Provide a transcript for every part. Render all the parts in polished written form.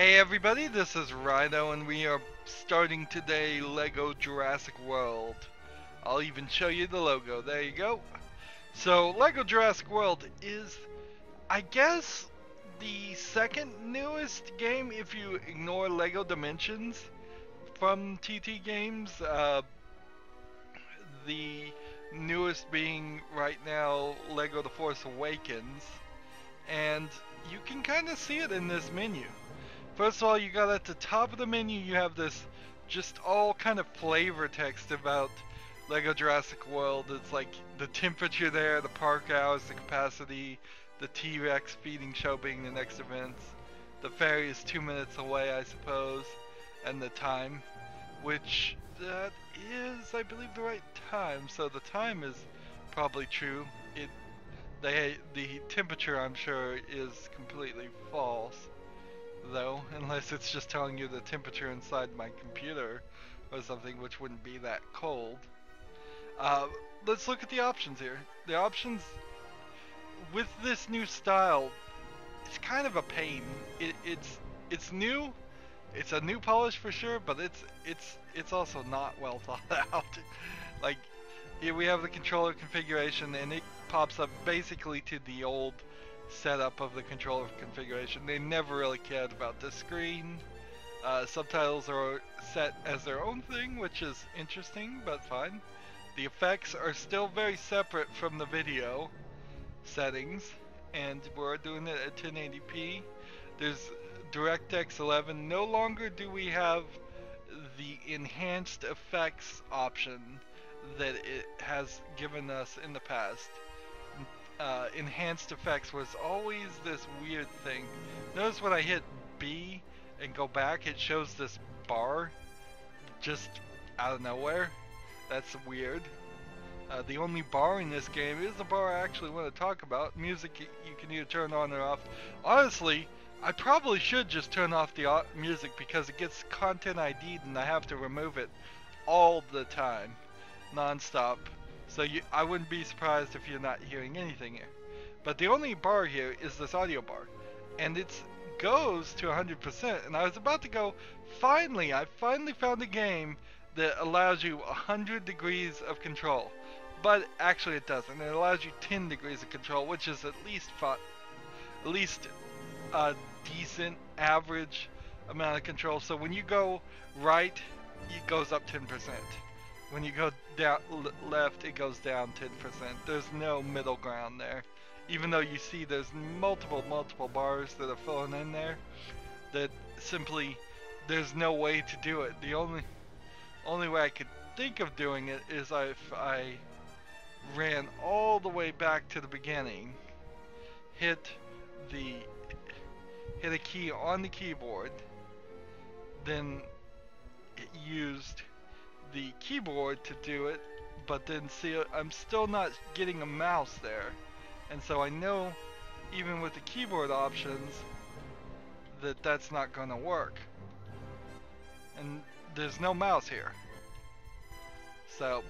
Hey everybody, this is Rydo and we are starting today LEGO Jurassic World. I'll even show you the logo, there you go. So LEGO Jurassic World is, I guess, the second newest game if you ignore LEGO Dimensions from TT Games. The newest being right now LEGO The Force Awakens, and you can kind of see it in this menu. First of all, you got at the top of the menu, you have this just all kind of flavor text about LEGO Jurassic World. It's like the temperature there, the park hours, the capacity, the T-Rex feeding show being the next event. The ferry is 2 minutes away, I suppose, and the time, which that is, I believe, the right time. So the time is probably true. The temperature, I'm sure, is completely false, though, unless it's just telling you the temperature inside my computer or something, which wouldn't be that cold. Let's look at the options here. The options with this new style, it's kind of a pain. It's new. It's a new polish for sure, but it's also not well thought out. Like, here we have the controller configuration, and it pops up basically to the old setup of the controller configuration. They never really cared about the screen. Subtitles are set as their own thing, which is interesting, but fine. The effects are still very separate from the video settings, and we're doing it at 1080p. There's DirectX 11. No longer do we have the enhanced effects option that it has given us in the past. Enhanced effects was always this weird thing. Notice when I hit B and go back, it shows this bar just out of nowhere. That's weird. The only bar in this game is the bar I actually want to talk about. Music you can either turn on or off. Honestly, I probably should just turn off the music because it gets content ID'd and I have to remove it all the time, non-stop. So I wouldn't be surprised if you're not hearing anything here. But the only bar here is this audio bar, and it goes to 100%. And I was about to go, I finally found a game that allows you 100 degrees of control. But actually it doesn't. It allows you 10 degrees of control, which is at least a decent average amount of control. So when you go right, it goes up 10%. When you go down left, it goes down 10%. There's no middle ground there. Even though you see there's multiple bars that are filling in there, that simply there's no way to do it. The only way I could think of doing it is if I ran all the way back to the beginning, hit a key on the keyboard, then it used the keyboard to do it, but then see, I'm still not getting a mouse there, and so I know even with the keyboard options that that's not gonna work, and there's no mouse here. So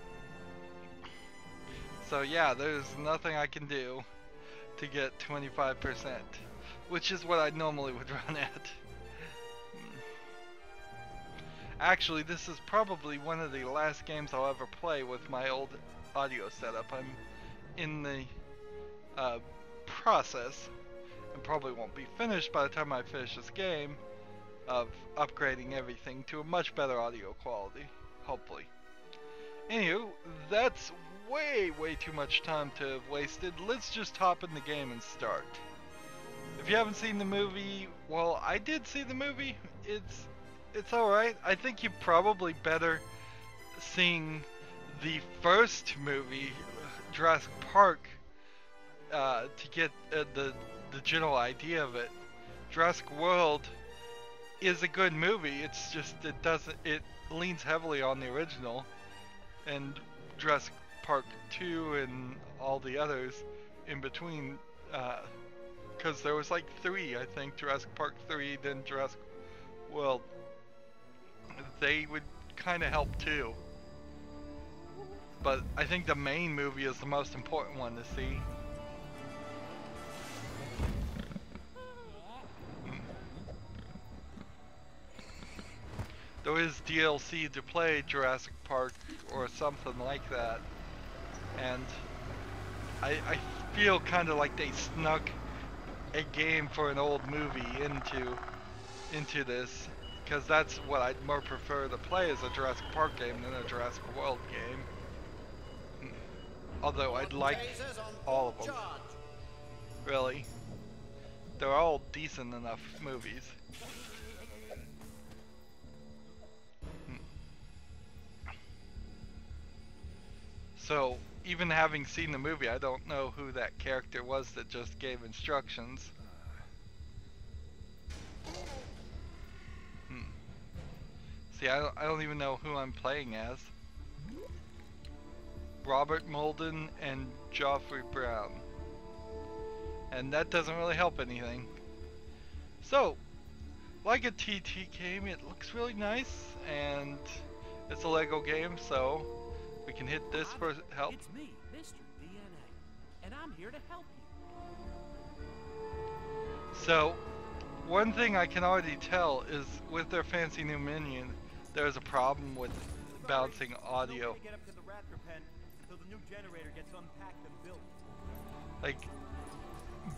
yeah, there's nothing I can do to get 25%, which is what I normally would run at. Actually, this is probably one of the last games I'll ever play with my old audio setup. I'm in the process, and probably won't be finished by the time I finish this game, of upgrading everything to a much better audio quality, hopefully. Anywho, that's way too much time to have wasted. Let's just hop in the game and start. If you haven't seen the movie, well, I did see the movie. It's alright. I think you're probably better seeing the first movie, Jurassic Park, to get the general idea of it. Jurassic World is a good movie. It's just it leans heavily on the original, and Jurassic Park 2 and all the others in between, because there was like 3, I think, Jurassic Park 3, then Jurassic World. They would kind of help too, but I think the main movie is the most important one to see. there is DLC to play Jurassic Park or something like that, and I feel kind of like they snuck a game for an old movie into this, because that's what I'd more prefer to play as a Jurassic Park game than a Jurassic World game. Although I'd like all of them. Really. They're all decent enough movies. So, even having seen the movie, I don't know who that character was that just gave instructions. See, I don't even know who I'm playing as. Robert Molden and Joffrey Brown. And that doesn't really help anything. So, like a TT game, it looks really nice, and it's a Lego game, so we can hit this for help. It's me, Mr. DNA, and I'm here to help you. So, one thing I can already tell is with their fancy new menu, there's a problem with bouncing audio. Get up to the Raptor pen until the new generator gets unpacked and built. Like,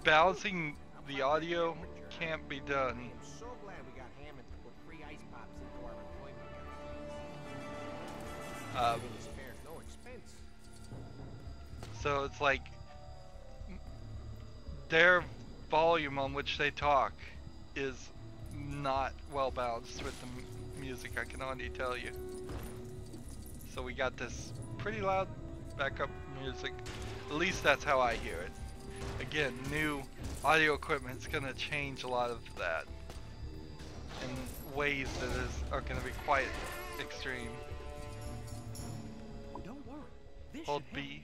balancing the audio can't be done. I'm so glad we got Hammond to put free ice pops into our employment. Really spares no expense. So it's like their volume on which they talk is not well balanced with the music, I can already tell you. So we got this pretty loud backup music. At least that's how I hear it. Again, new audio equipment's gonna change a lot of that in ways that are gonna be quite extreme. Don't worry. This Hold should help. B.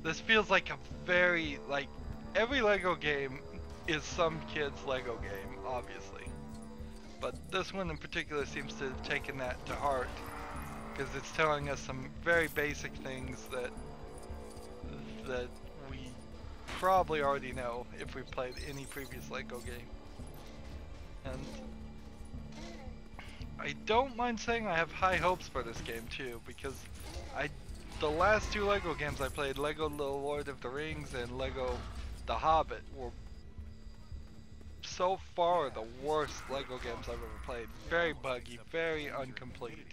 This feels like a very, like, every Lego game is some kid's Lego game, obviously. But this one in particular seems to have taken that to heart, because it's telling us some very basic things that we probably already know if we've played any previous Lego game. And I don't mind saying I have high hopes for this game too, because the last two Lego games I played, Lego The Lord of the Rings and Lego The Hobbit, were so far the worst Lego games I've ever played. Very buggy, very incomplete.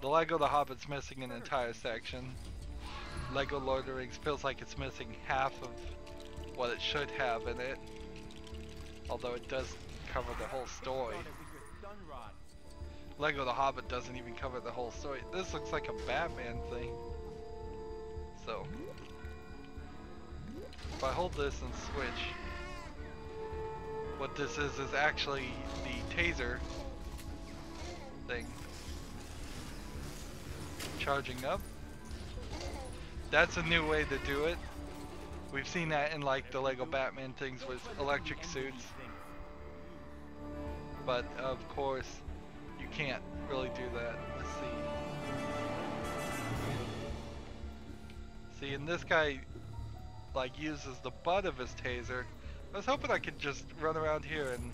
The Lego The Hobbit's missing an entire section. Lego Lord of the Rings feels like it's missing half of what it should have in it, although it does cover the whole story. Lego The Hobbit doesn't even cover the whole story. This looks like a Batman thing. So, if I hold this and switch, what this is actually the taser thing. Charging up. That's a new way to do it. We've seen that in like the Lego Batman things with electric suits. But of course, you can't really do that. Let's see. See, and this guy like uses the butt of his taser. I was hoping I could just run around here and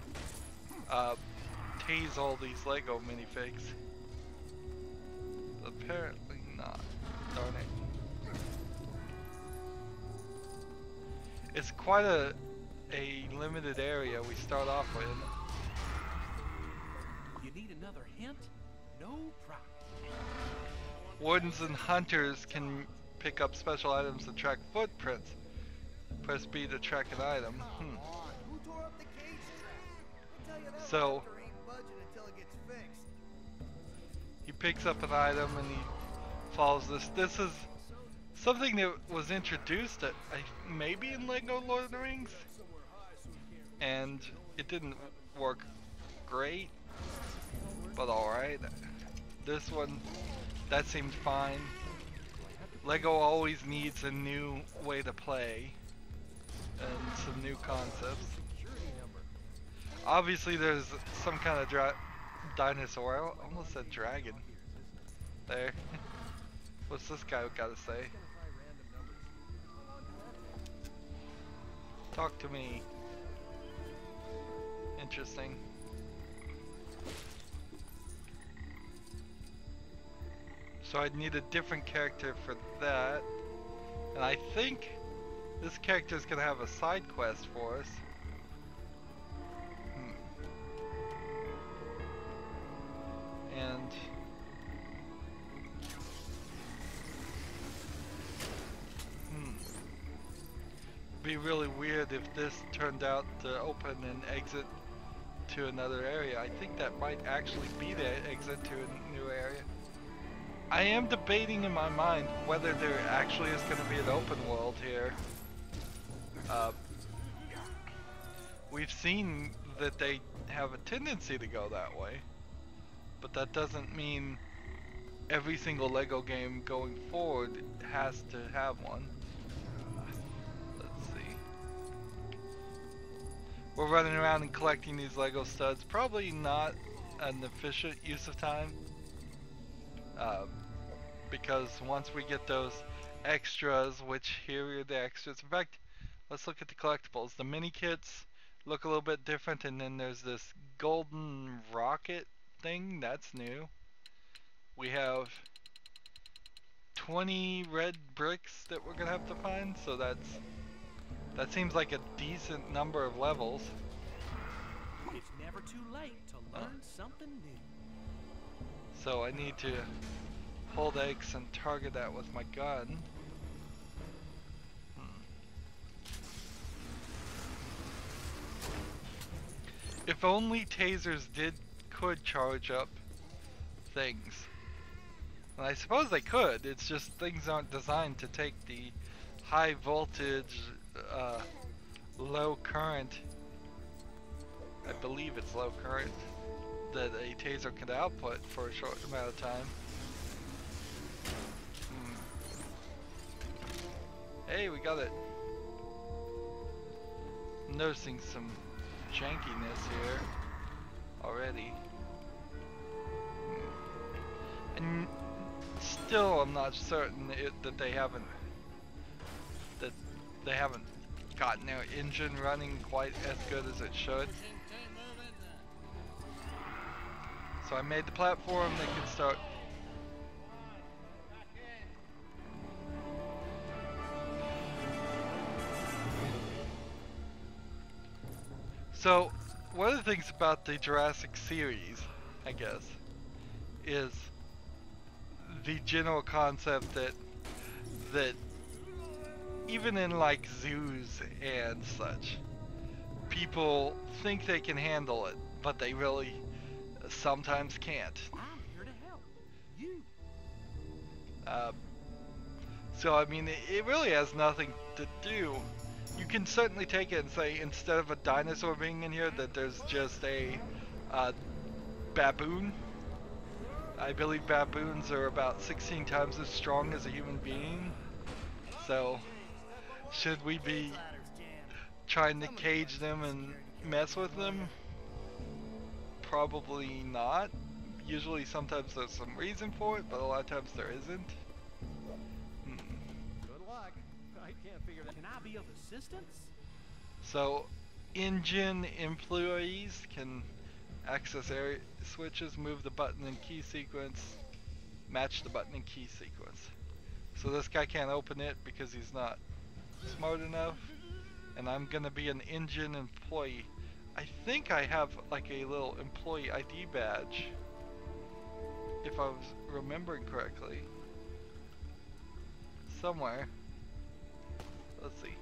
tase all these Lego minifigs. Apparently not. Darn it. It's quite a limited area we start off with. You need another hint? No problem. Wardens and hunters can pick up special items that track footprints. Press B to track an item. So he picks up an item and he follows this. This is something that was introduced at maybe in Lego Lord of the Rings, and it didn't work great, but alright. This one, that seemed fine. Lego always needs a new way to play and some new concepts. Obviously there's some kind of dinosaur. I almost said dragon. There. What's this guy got to say? Talk to me. Interesting. So I'd need a different character for that. And I think this character is going to have a side quest for us. And be really weird if this turned out to open an exit to another area. I think that might actually be the exit to a new area. I am debating in my mind whether there actually is going to be an open world here. We've seen that they have a tendency to go that way, but that doesn't mean every single LEGO game going forward has to have one. Let's see. We're running around and collecting these LEGO studs. Probably not an efficient use of time. Because once we get those extras, which here are the extras. In fact, let's look at the collectibles. The mini kits look a little bit different, and then there's this golden rocket thing, that's new. We have 20 red bricks that we're gonna have to find, so that seems like a decent number of levels. It's never too late to learn something new. So I need to hold X and target that with my gun. If only tasers could charge up things. And I suppose they could, it's just things aren't designed to take the high voltage, low current, I believe it's low current, that a taser can output for a short amount of time. Hey, we got it. I'm noticing some jankiness here already. And still I'm not certain that they haven't gotten their engine running quite as good as it should. So I made the platform, they can start. So, one of the things about the Jurassic series, I guess, is the general concept that even in like zoos and such, people think they can handle it, but they really sometimes can't. I'm here to help you. So I mean, it really has nothing to do. You can certainly take it and say, instead of a dinosaur being in here, that there's just a baboon. I believe baboons are about 16 times as strong as a human being. So, should we be trying to cage them and mess with them? Probably not. Usually sometimes there's some reason for it, but a lot of times there isn't. Good luck. I can't figure that. Can I be of assistance? So, engine employees can access area switches, move the button and key sequence, match the button and key sequence. So this guy can't open it because he's not smart enough, and I'm gonna be an engine employee. I think I have like a little employee ID badge, if I was remembering correctly, somewhere. Let's see.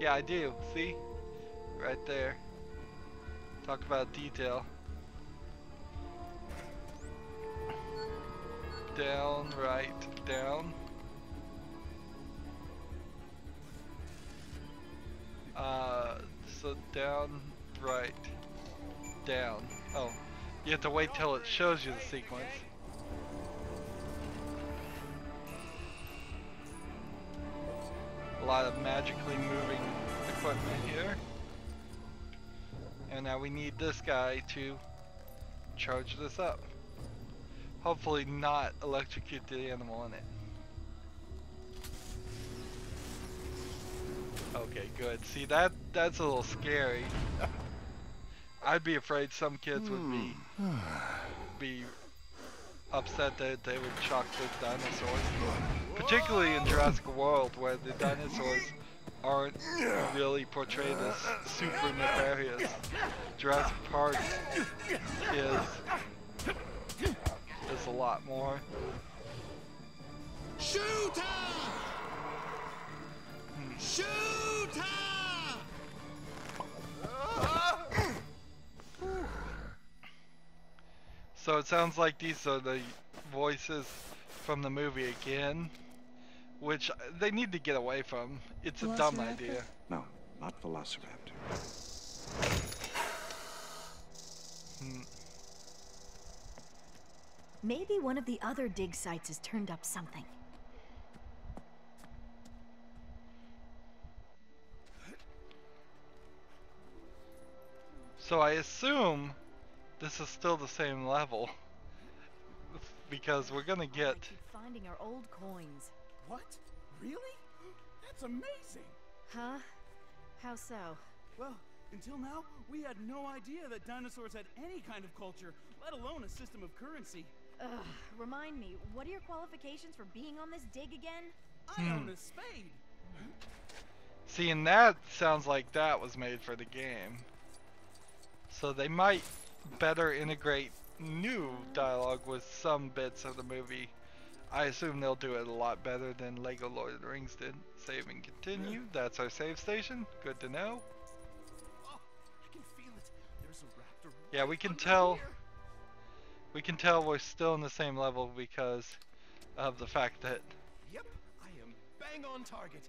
Yeah, I do. See? Right there. Talk about detail. Down, right, down. So down, right, down. Oh, you have to wait till it shows you the sequence. A lot of magically moving equipment here. And now we need this guy to charge this up. Hopefully not electrocute the animal in it. Okay, good. See, that's a little scary. I'd be afraid some kids would be upset that they would shock the dinosaurs. Particularly in Jurassic World, where the dinosaurs aren't really portrayed as super nefarious. Jurassic Park is a lot more. Shoot her! Shoot her! So it sounds like these are the voices from the movie again, which they need to get away from. It's a dumb idea. No, not Velociraptor. Maybe one of the other dig sites has turned up something. So I assume this is still the same level, because we're gonna get... I keep finding our old coins. What? Really? That's amazing! Huh? How so? Well, until now, we had no idea that dinosaurs had any kind of culture, let alone a system of currency. Ugh, remind me, what are your qualifications for being on this dig again? I own a spade! See, and that sounds like that was made for the game. So they might better integrate new dialogue with some bits of the movie. I assume they'll do it a lot better than Lego Lord of the Rings did. Save and continue. That's our save station. Good to know. Oh, I can feel it. There's a raptor. Yeah, we can under tell. here. We can tell we're still in the same level because of the fact that Yep, I am bang on target.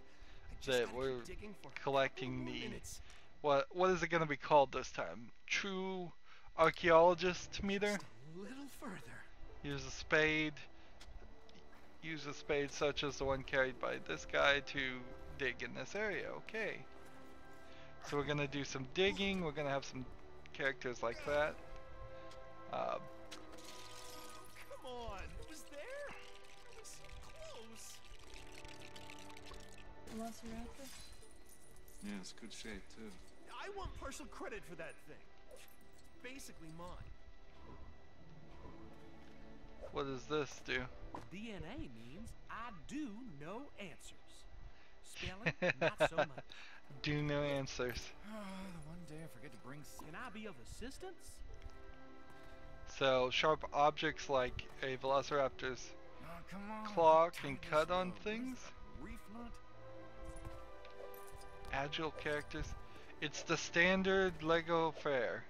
I just that gotta we're keep digging for a couple collecting more the minutes. what is it going to be called this time? True archaeologist meter. Just a little further. Use a spade. Use a spade such as the one carried by this guy to dig in this area. Okay. So we're gonna do some digging. We're gonna have some characters like that. Come on, it was there. It was so close. Velociraptor? Yeah, it's good shape too. I want partial credit for that thing. Basically mine. What does this do? DNA means I do know answers. Spelling, not so much. Do no answers. One day I forget to bring. Can I be of assistance? So sharp objects like a velociraptor's Oh, come on. claw Tie can this cut on rope. things. Reef nut? Agile characters. It's the standard Lego fare.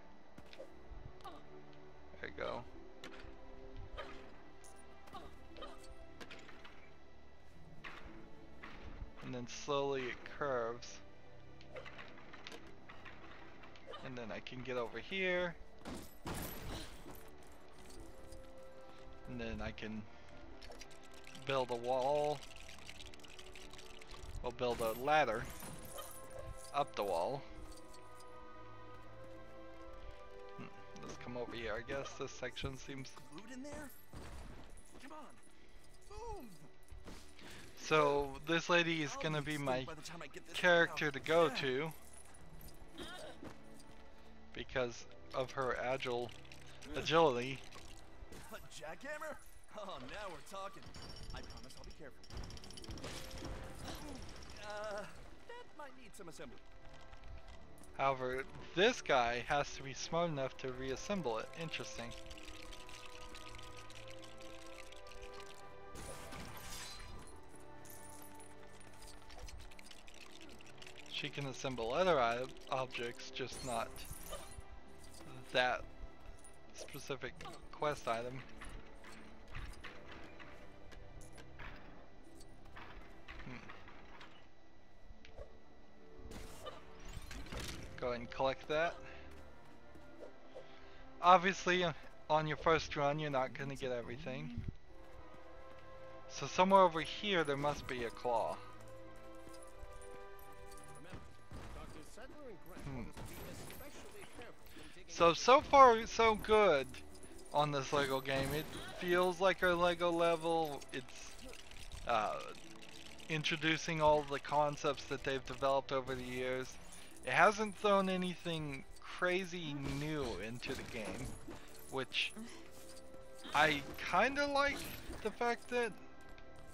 There you go. And then slowly it curves. And then I can get over here. And then I can build a wall. Or build a ladder up the wall. Let's come over here. I guess this section seems... Glued in there? Come on. Boom. So this lady is gonna be my By the time I get this character to go Yeah. to because of her agility. A jackhammer? Oh, now we're talking. I promise I'll be careful. That might need some assembly. However, this guy has to be smart enough to reassemble it. Interesting. She can assemble other objects, just not that specific quest item. Go ahead and collect that. Obviously, on your first run, you're not going to get everything. So somewhere over here, there must be a claw. So far, so good on this Lego game. It feels like a Lego level. It's introducing all the concepts that they've developed over the years. It hasn't thrown anything crazy new into the game, which I kinda like the fact that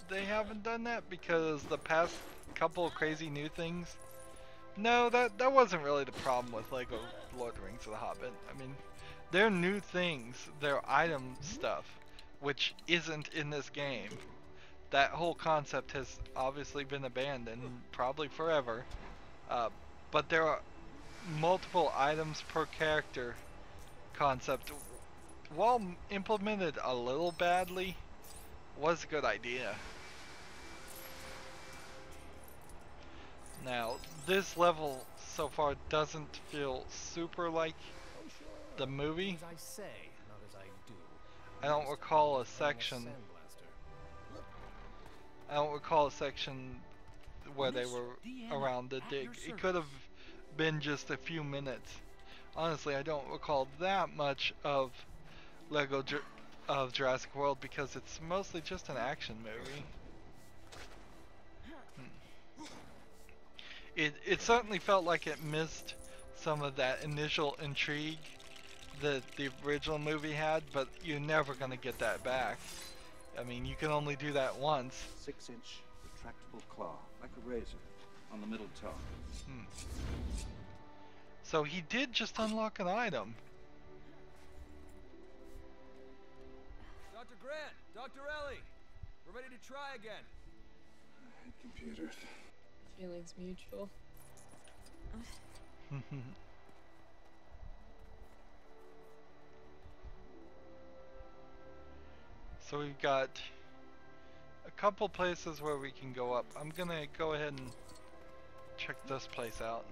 they haven't done that, because the past couple of crazy new things. No, that wasn't really the problem with Lego Lord of the Rings of the Hobbit. I mean, they're new things, they're item stuff, which isn't in this game. That whole concept has obviously been abandoned, probably forever. But there are multiple items per character concept. While implemented a little badly, was a good idea. Now, this level so far doesn't feel super like the movie. As I say, not as I do. I don't recall a Thermal section. sandblaster. I don't recall a section where they were Mr. around the at dig. your It could have service. been just a few minutes. Honestly, I don't recall that much of of Jurassic World, because it's mostly just an action movie. It certainly felt like it missed some of that initial intrigue that the original movie had, but you're never gonna get that back. I mean, you can only do that once. 6-inch retractable claw, like a razor, on the middle toe. So he did just unlock an item. Dr. Grant, Dr. Ellie, we're ready to try again. I hate computers. Feelings mutual. So we've got a couple places where we can go up. I'm gonna go ahead and check this place out.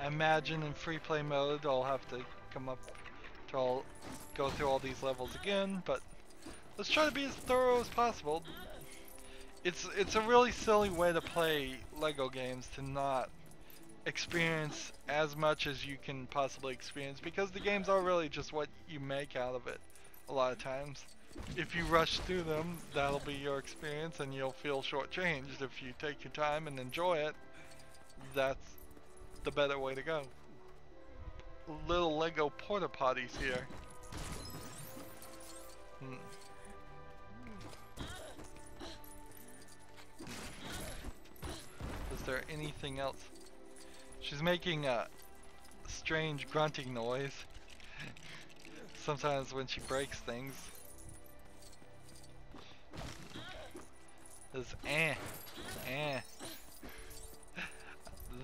I imagine in free play mode I'll have to come up to go through all these levels again, but let's try to be as thorough as possible. It's a really silly way to play Lego games, to not experience as much as you can possibly experience, because the games are really just what you make out of it a lot of times. If you rush through them, that'll be your experience and you'll feel shortchanged. If you take your time and enjoy it, that's the better way to go. Little Lego porta potties here. Is there anything else? She's making a strange grunting noise sometimes when she breaks things. There's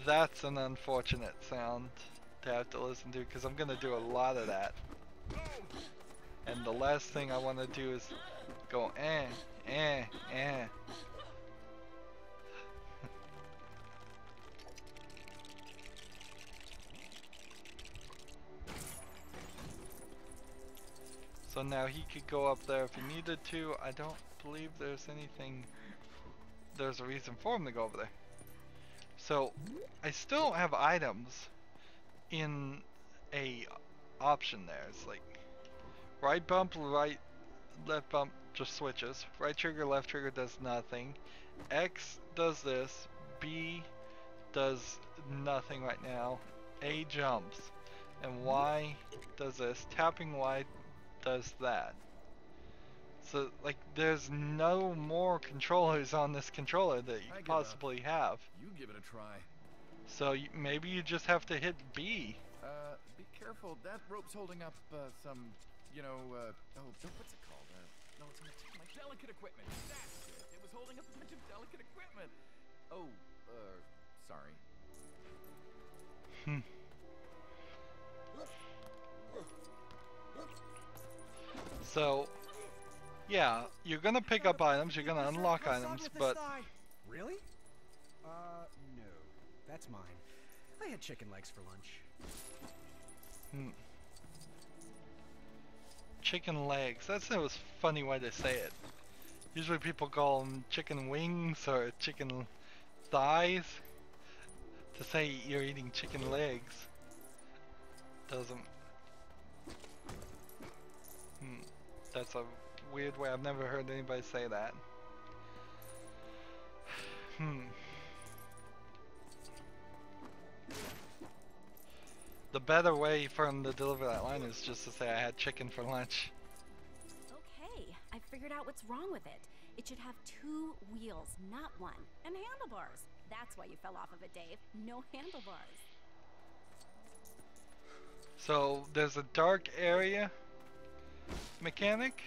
That's an unfortunate sound to have to listen to, because I'm gonna do a lot of that. And the last thing I want to do is go So now he could go up there if he needed to. I don't believe there's a reason for him to go over there. So I still don't have items in a option there. It's like right bump, left bump just switches. Right trigger, left trigger does nothing. X does this. B does nothing right now. A jumps. And Y does this. Tapping Y does that. So like there's no more controllers on this controller that you could possibly have. You give it a try. So maybe you just have to hit B. Be careful. That rope's holding up some, you know, what's it called? No, it's my delicate equipment. That's it. It was holding up a bunch of delicate equipment. Oh, sorry. So, yeah, you're gonna pick up items, you're gonna unlock items, but... Really? No. That's mine. I had chicken legs for lunch. Chicken legs, that's a funny way to say it. Usually people call them chicken wings or chicken thighs. To say you're eating chicken legs doesn't... That's a weird way. I've never heard anybody say that. The better way for him to deliver that line is just to say I had chicken for lunch. figured out what's wrong with it. It should have 2 wheels, not 1, and handlebars. That's why you fell off of it, Dave. No handlebars. So there's a dark area mechanic.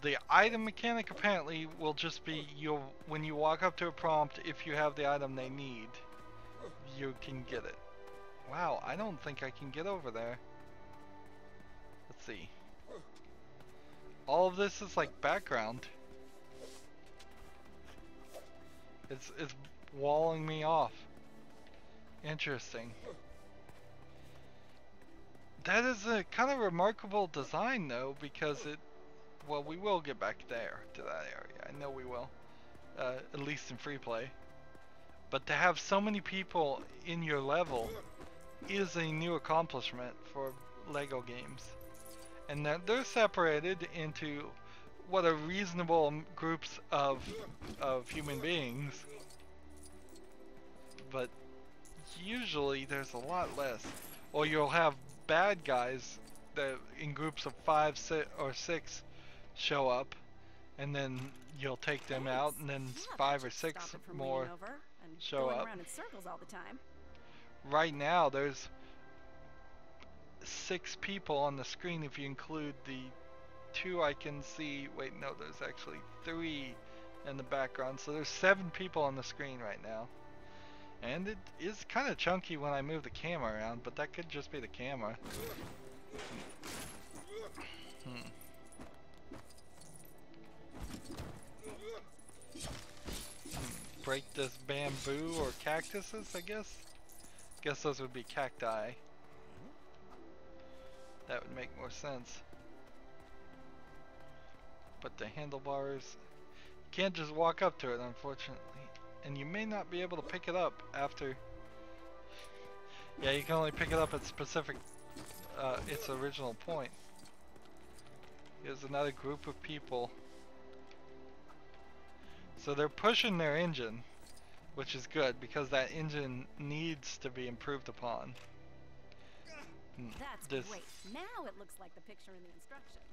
The item mechanic apparently will just be when you walk up to a prompt, if you have the item they need, you can get it. Wow, I don't think I can get over there. Let's see. All of this is like background. It's walling me off. Interesting. That is a kind of remarkable design though, because well, we will get back there to that area. I know we will, at least in free play. But to have so many people in your level is a new accomplishment for Lego games, and that they're separated into what are reasonable groups of human beings. But usually there's a lot less, or you'll have bad guys that in groups of 5 or 6 show up, and then you'll take them out, and then 5 or 6 more show up. Around in circles all the time. Right now there's 6 people on the screen if you include the 2 I can see. Wait, no, there's actually 3 in the background, so there's 7 people on the screen right now. And it is kind of chunky when I move the camera around, but that could just be the camera. Break this bamboo or cactuses, I guess? Guess those would be cacti. That would make more sense. But the handlebars, you can't just walk up to it, unfortunately. And you may not be able to pick it up after. Yeah, you can only pick it up at specific, its original point. Here's another group of people. So they're pushing their engine, which is good because that engine needs to be improved upon. That's great. Now it looks like the picture in the instructions.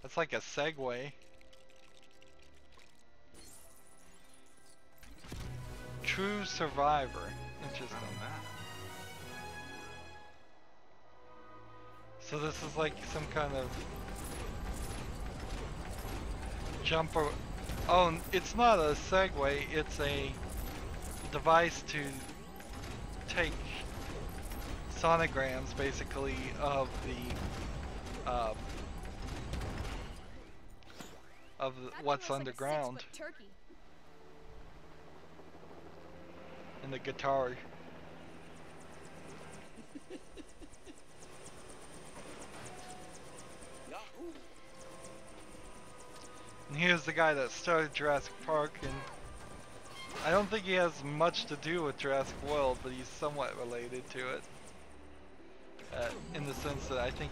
That's like a Segway. True survivor. Interesting. So this is like some kind of jumper. Oh, it's not a Segway, it's a device to take sonograms, basically, of what's underground. And the guitar. And here's the guy that started Jurassic Park, and I don't think he has much to do with Jurassic World, but he's somewhat related to it. In the sense that I think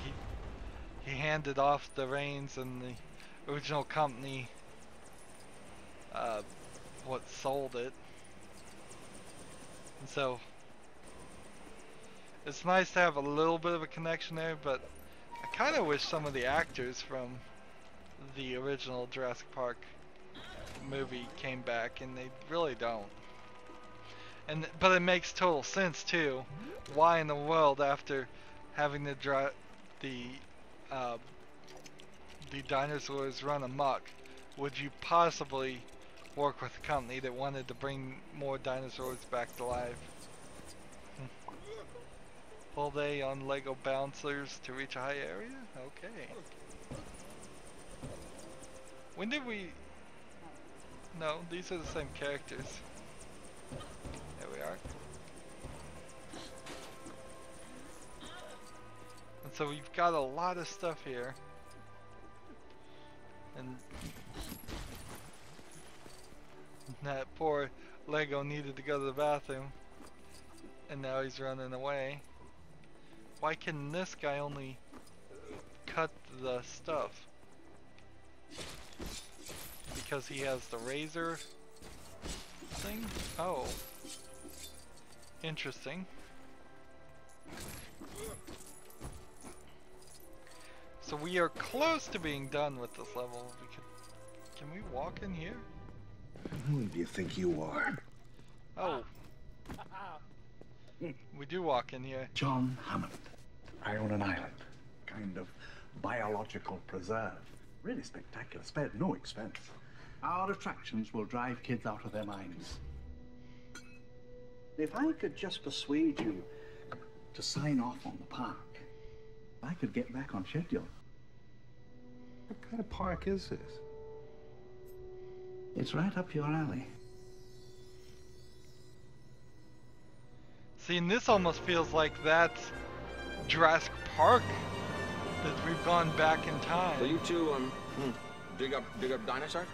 he handed off the reins, and the original company what sold it. And so it's nice to have a little bit of a connection there, but I kind of wish some of the actors from the original Jurassic Park movie came back, and they really don't. But it makes total sense too. Why in the world, after having the dinosaurs run amok, would you possibly work with a company that wanted to bring more dinosaurs back to life? Full day on Lego bouncers to reach a high area? Okay. When did we... No, these are the same characters. There we are. And so we've got a lot of stuff here. And that poor Lego needed to go to the bathroom, and now he's running away. Why can this guy only cut the stuff? Because he has the razor thing? Oh. Interesting. So we are close to being done with this level. Can we walk in here? Who do you think you are? Oh. We do walk in here. John Hammond. I own an island. Kind of biological preserve. Really spectacular. Spared no expense. Our attractions will drive kids out of their minds. If I could just persuade you to sign off on the park, I could get back on schedule. What kind of park is this? It's right up your alley. See, and this almost feels like that's Jurassic Park, that we've gone back in time. So you two, dig up dinosaurs?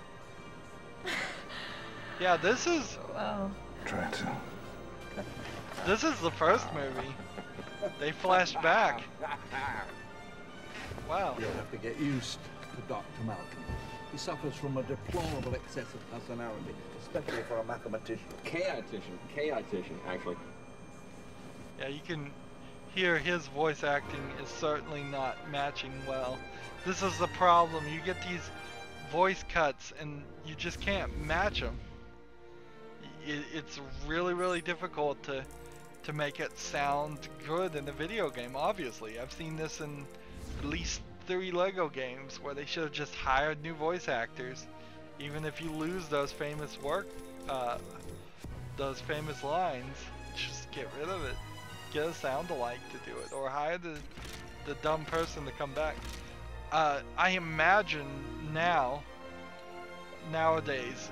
Yeah, this is... Wow. Try to. This is the first movie. They flashed back. Wow. You'll have to get used to Dr. Malcolm. He suffers from a deplorable excess of personality, especially for a mathematician. Chaotician, actually. Yeah, you can hear his voice acting is certainly not matching well. This is the problem. You get these voice cuts and you just can't match them. It's really, really difficult to make it sound good in a video game, obviously. I've seen this in at least 3 Lego games where they should have just hired new voice actors. Even if you lose those famous those famous lines, just get rid of it. Get a sound-alike to do it, or hire the dumb person to come back. I imagine nowadays,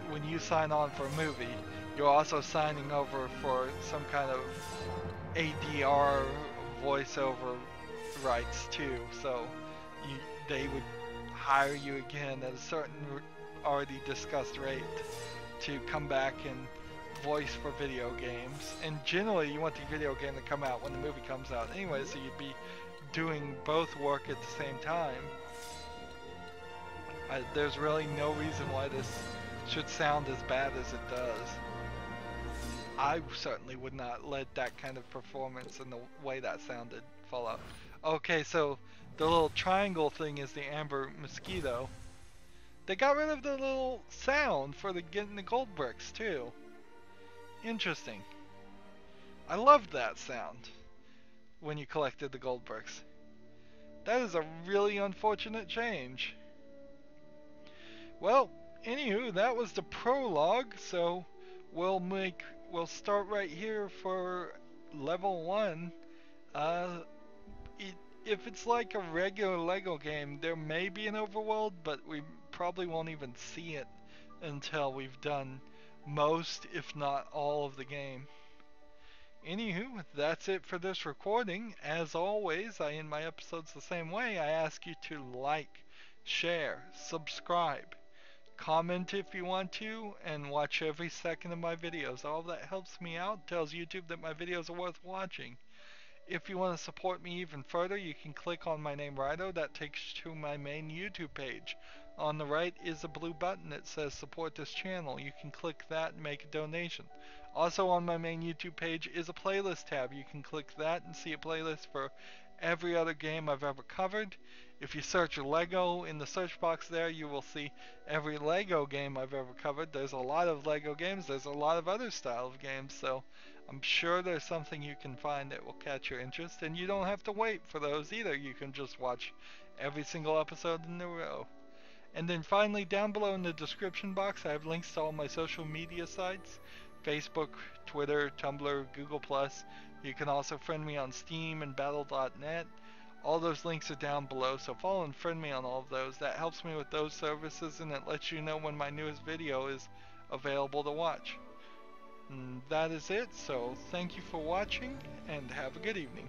when you sign on for a movie, you're also signing over for some kind of ADR voiceover rights too. So they would hire you again at a certain already discussed rate to come back and voice for video games. And generally you want the video game to come out when the movie comes out anyway, so you'd be doing both work at the same time. There's really no reason why this should sound as bad as it does. I certainly would not let that kind of performance and the way that sounded fall out. Okay, so the little triangle thing is the amber mosquito. They got rid of the little sound for getting the gold bricks too. Interesting. I loved that sound when you collected the gold bricks. That is a really unfortunate change. Well, anywho, that was the prologue, so we'll start right here for level 1. If it's like a regular Lego game, there may be an overworld, but we probably won't even see it until we've done most, if not all, of the game. Anywho, that's it for this recording. As always, I end my episodes the same way. I ask you to like, share, subscribe, comment if you want to, and watch every second of my videos. All that helps me out, tells YouTube that my videos are worth watching. If you want to support me even further, you can click on my name Rydo. That takes you to my main YouTube page. On the right is a blue button that says support this channel. You can click that and make a donation. Also on my main YouTube page is a playlist tab. You can click that and see a playlist for every other game I've ever covered. If you search Lego in the search box there, you will see every Lego game I've ever covered. There's a lot of Lego games. There's a lot of other style of games, so I'm sure there's something you can find that will catch your interest, and you don't have to wait for those either. You can just watch every single episode in a row. And then finally, down below in the description box, I have links to all my social media sites: Facebook, Twitter, Tumblr, Google+. You can also friend me on Steam and Battle.net. All those links are down below, so follow and friend me on all of those. That helps me with those services, and it lets you know when my newest video is available to watch. And that is it, so thank you for watching, and have a good evening.